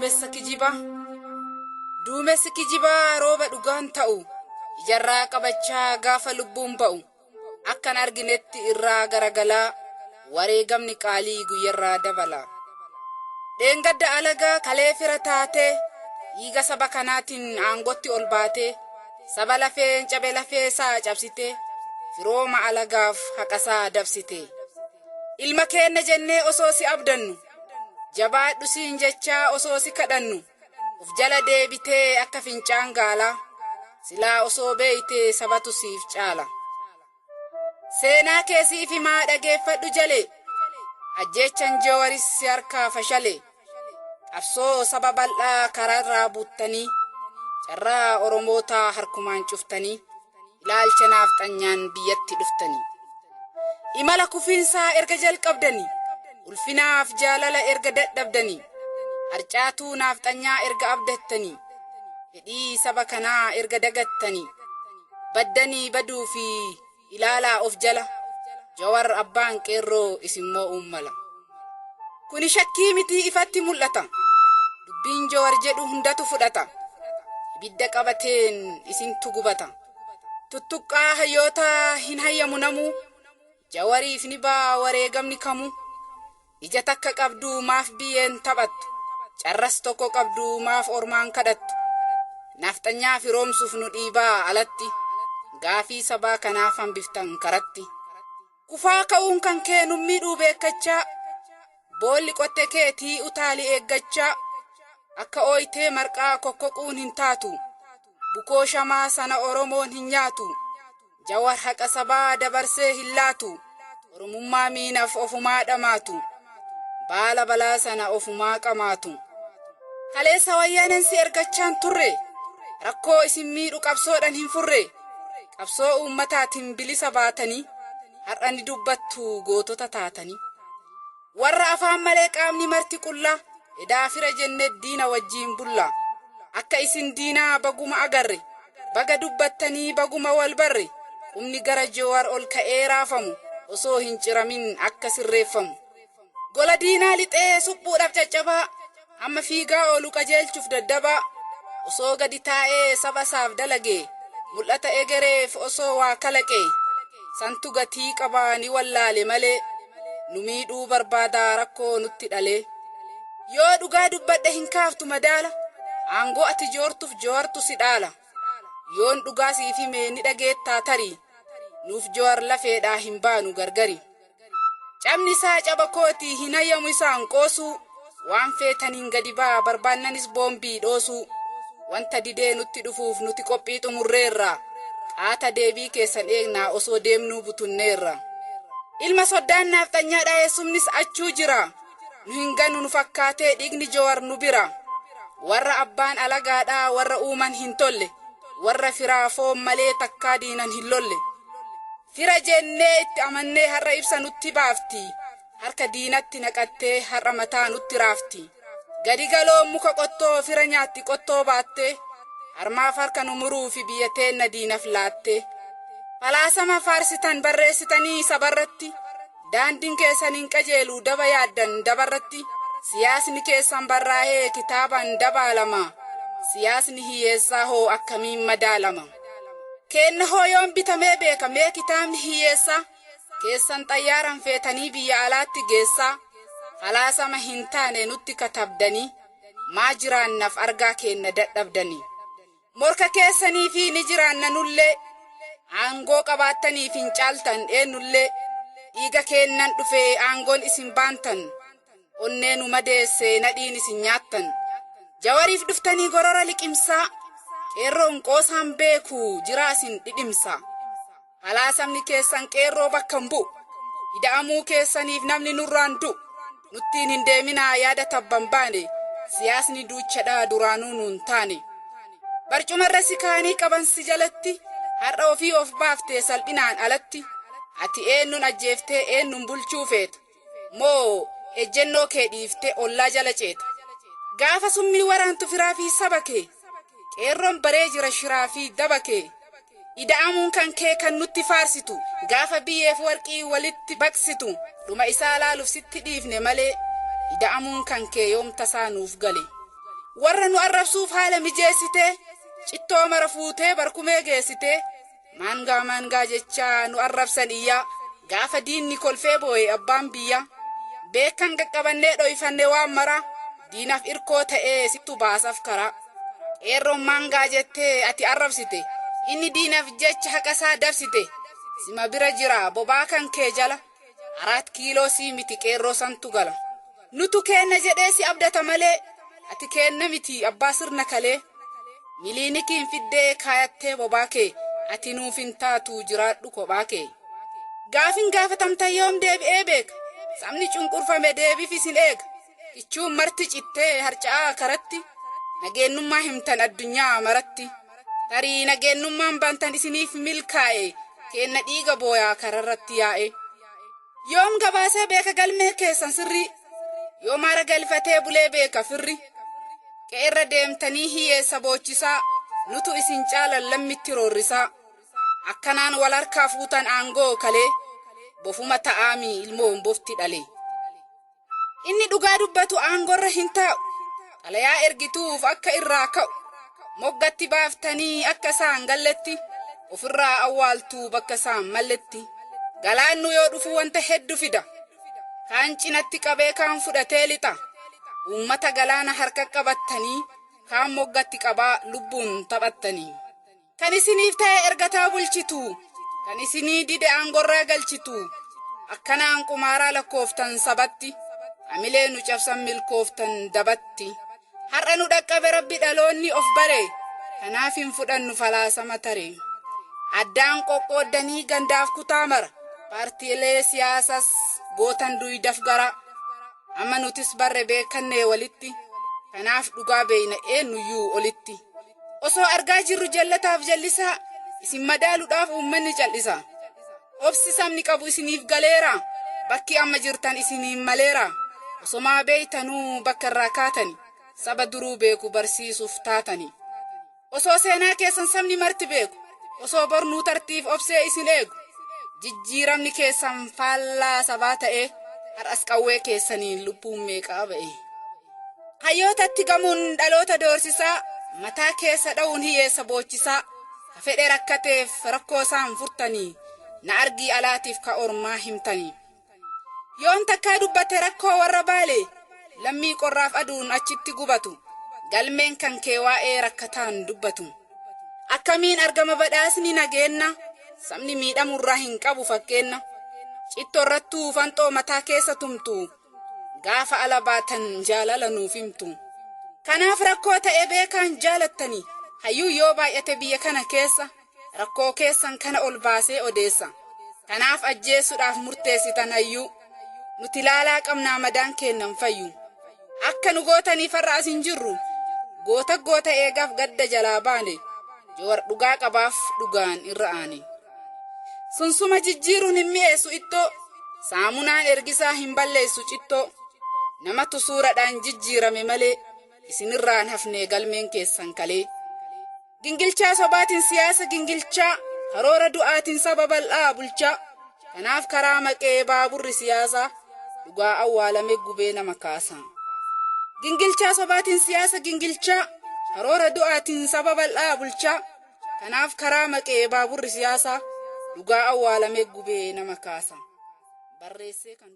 duumessa kijiba duumessi kijiba rooba dhugaan ta'u ijarraa qabachaa gaafa lubbuun ba'u akkan arginetti irraa garagalaa wareegamni qaalii guyyarraa dabala dheengadda alagaa kalee fira taate hiiga saba kanaatiin aangotti ol baate saba lafeen cabe lafee saa cabsite firooma alagaaf haqasaa dabsite ilma keenya jennee osoo si abdannu jabaadhu siin jechaa osoo si kadhannu uf jala deebitee akka fincaan gaalaa silaa osoo beeytee sabatu siif caala seenaa keesiif himaa dhageeffadhu jalee ajjechan Jawaaris si harkaa fashale qabsoo saba bal'aa karaarraa buuttanii carraa Oromootaa harkumaan cuftanii ilaalcha naafxanyaan biyyatti dhuftanii imala kufiinsaa erga jalqabdanii ulfinaaf jaalala erga dadhabdanii harcaatuu naafxanyaa erga abdattanii fedhii saba kanaa erga dagattanii baddanii baduu fi ilaalaa of jala Jawaar abbaan qeerroo isimmoo ummala kuni shakkii miti ifatti mul'ata dubbiin Jawaar jedhu hundatu fudhata ibidda qabateen isintu gubata tuttuqqaa hayyoota hin hayyamu namuu Jawaariif ni baa wareegamni kamuu ija takka qabdu maaf biyyeen taphattu carras tokko qabdu maaf ormaan kadhattu naafxanyaa firoomsuuf nu dhiibaa alatti gaafii sabaa kanaaf hambiftan karatti kufaa ka'uun kan kee nu miidhuu beekachaa boolli qotte keetii utaali eeggachaa akka ooyitee marqaa kokkoquun hin taatu bukoo shamaa sana Oromoon hin nyaatu Jawaar haqa sabaa dabarsee hin laatu Oromummaa miinaaf ofumaa dhamaatu baala balaa sana ofumaa qamaatu kaleessa wayyaanen si ergachaan turre rakkoo isin miidhu qabsoodhan hin furre qabsoo ummataatiin bilisa baatanii har'ani dubbattu gootota taatanii warra afaan malee qaamni marti qullaa edaa fira jenne diina wajjiin bulla akka isin diinaa baguma agarre baga dubbattanii baguma wal barre qumni gara Jawaar ol ka'ee raafamu osoo hin ciramin akka sirreeffamu gola diinaa lixee suphuudhaaf caccabaa amma fiigaa oolu qajeelchuuf daddabaa osoo gadi taa'ee saba isaaf dalagee mul'ata egereef osoo waa kalaqee santu gatii qabaa ni wallaale malee nu miidhuu barbaadaa rakkoo nutti dhalee yoo dhugaa dubbadhe hin kaaftu madaala aangoo ati joortuuf Jawaartu si dhaala yoon dhugaa siif himee ni dhageettaa tarii nuuf Jawaar lafeedhaa hin baanu gargari cabni isaa caba kootii hin hayyamu isaan qoosuu waan feetaniin gadi baa barbaannanis boombii dhoosuu wanta didee nutti dhufuuf nuti qophii xumurreerra qaata deebii keessan eegnaa osoo deemnuu butunneerra ilma soddaan naafxanyaa dhayeessumnis achuu jira nu hin gannu nu fakkaatee dhiigni Jawaar nu bira warra abbaan alagaadhaa warra uuman hin tolle warra firaa foon malee takkaa diinan hin lolle fira jennee itti amannee har'a ibsa nutti baafti harka diinatti naqattee har'a mataa nutti raafti gadi galoo muka qottoo fira nyaatti qottoo baatte harmaaf harka nu muruu fi biyya teenna diinaf laatte falaasama faarsitan barreessitanii sabarratti daandiin keessaniin qajeeluu daba yaaddan dabarratti siyaasni keessan barraa'ee kitaaban dabaalama siyaasni hiyyeessaa hoo akkamiin madaalama kenna hoo yoon bitamee beekamee kitaabni hiyyeessaa keessan xayyaaran feetanii biyya alaatti geessaa falaasama hin taane nutti katabdanii maa jiraannaaf argaa kenna dadhabdanii morka keessanii fi ni jiraanna nullee aangoo qabaattaniif hin caaltan eenyullee dhiiga kennan dhufee aangoon isin baantan onnee nu madeessee nadhiin isin nyaattan Jawaariif dhuftanii gorora liqimsaa qeerroon qoosaan beeku jiraa isin dhidhimsa falaasamni keessan qeerroo bakka hin bu'u ida'amuu keessaniif namni nurraan du'u nuttiin hin deeminaa yaada tabban baane siyaasni duuchadhaa duraanuu nuun taane barcumarra si kaanii qaban si jalatti har'a ofii of baaftee salphinaan alatti ati eenyuun ajjeeftee eenyuun bulchuu feeta moo ejjennoo kee dhiiftee ollaa jala ceeta gaafa summii waraantu firaa fi saba kee qeerroon baree jira shiraa fi daba kee ida'amuun kan kee kan nutti faarsitu gaafa biyyeef warqii walitti baqsitu dhuma isaa laaluuf sitti dhiifne malee ida'amuun kan kee yoom tasaa nuuf gale warra nu arrabsuuf haala mijeessite cittoo mara fuutee barkumee geessite maangaa jecha nu arrabsan iyyaa gaafa diinni kolfee boo'e abbaan biyya beekan qaqqabannee dhoyfannee waan mara diinaaf irkoo ta'ee sittu baasaaf karaa qeerroon maangaa jettee ati arrabsite inni diinaaf jecha haqasaa dabsite sima bira jira bobaa kan kee jala 4 kiiloo sii miti qeerroo santu gala nutu kenna jedhee si abdata malee ati kenna miti abbaa sirna kalee miliinikiin fiddee kaayattee bobaa kee ati nuuf hin taatu jiraadhu kophaa kee gaafin gaafatamta yoom deebi'ee beeka sabni cunqurfame deebiif isin eega kichuun marti cittee harca'aa karatti nageenyummaa himtan addunyaa maratti tarii nageenyummaan bantan isiniif milkaa'e kenna dhiiga booyaa kararratti yaa'e yoom gabaasee beeka galmee keessan sirrii yoom mara galfatee bulee beeka firri qeerra deemtanii hiyyeessa boochisaa nutu isin caalan lammitti roorrisaa akkanaan wal harkaa fuutan aangoo kalee bofuma ta'aami ilmoon bofti dhale inni dhugaa dubbatu aangorra hin taa'u xalayaa ergituuf akka irraa ka'u moggatti baaftanii akka isaan galletti ofirraa awwaaltuu bakka isaan malletti galaannu yoo dhufu wanta heddu fida kaan cinatti qabee kaan fudhatee lixa uummata galaana harka qabattanii kaan moggatti qabaa lubbuun taphattanii kan isiniif ta'e ergataa bulchitu kan isinii dide aangorraa galchitu akkanaan qumaaraa lakkooftan sabatti amilee nu cabsan milkooftan dabatti har'a nu dhaqqabe rabbi dhaloonni of bare kanaaf hin fudhannu falaasama tare addaan qoqqooddanii gandaaf kutaa mara paartiilee siyaasas gootan duydaf gara amma nutis barre beekannee walitti kanaaf dhugaa beeyna eenyuyyuu olitti osoo argaa jirru jallataaf jallisaa isin madaaluudhaaf uummanni cal'isa obsi sabni qabu isiniif galeera bakki amma jirtan isiniin maleera osomaa beeytanuu bakka irraa kaatani saba duruu beeku barsiisuuf taatani osoo seenaa keessan sabni marti beeku osoo bornuu tartiif obsee isin eegu jijjiiramni keessan faallaa sabaa ta'e har'as qawwee keessaniin lubbuun meeqaa ba'e hayyootatti gamuun dhaloota doorsisaa mataa keessa dha'uun hiyyeessa boochisaa ka fedhe rakkateef rakkoo isaan furtanii na argii alaatiif ka ormaa himtanii yoon takkaa dubbate rakkoo warra baale lammii qorraaf aduun achitti gubatu galmeen kan kee waa'ee rakkataan dubbatu akkamiin argama badhaasni nageenna sabni miidhamurraa hin qabu fakkeenna cittorrattuu fanxoo mataa keessa tumtu gaafa ala baatan jaalala nuuf himtu kanaaf rakkoo ta'e beekaan jaalattanii hayyuu yoo baay'ate biyya kana keessa rakkoo keessan kana ol baasee odeessa kanaaf ajjeesuudhaaf murteessitan hayyuu nuti laalaa qabnaa madaan kennan fayyu akka nu gootaniif har'aas hin jirru goota eegaaf gadda jalaa baane joowar dhugaa qabaaf dhugaan irra aane sunsuma jijjiiruun hin mi'eessu ittoo saamunaan ergisaa hin balleessu cittoo namatu suuradhaan jijjiirame malee isinirraan hafnee galmeen keessan kalee gingilchaa sobaatiin siyaasa gingilchaa karoora du'aatiin saba bal'aa bulchaa kanaaf karaa maqee baaburri siyaasaa dhugaa awwaalame gubee nama kaasaa gingilchaa sobaatiin siyaasa gingilchaa karoora du'aatiin saba bal'aa bulchaa kanaaf karaa maqee baaburri siyaasaa dhugaa awwaalame gubee nama kaasaa barreessee kan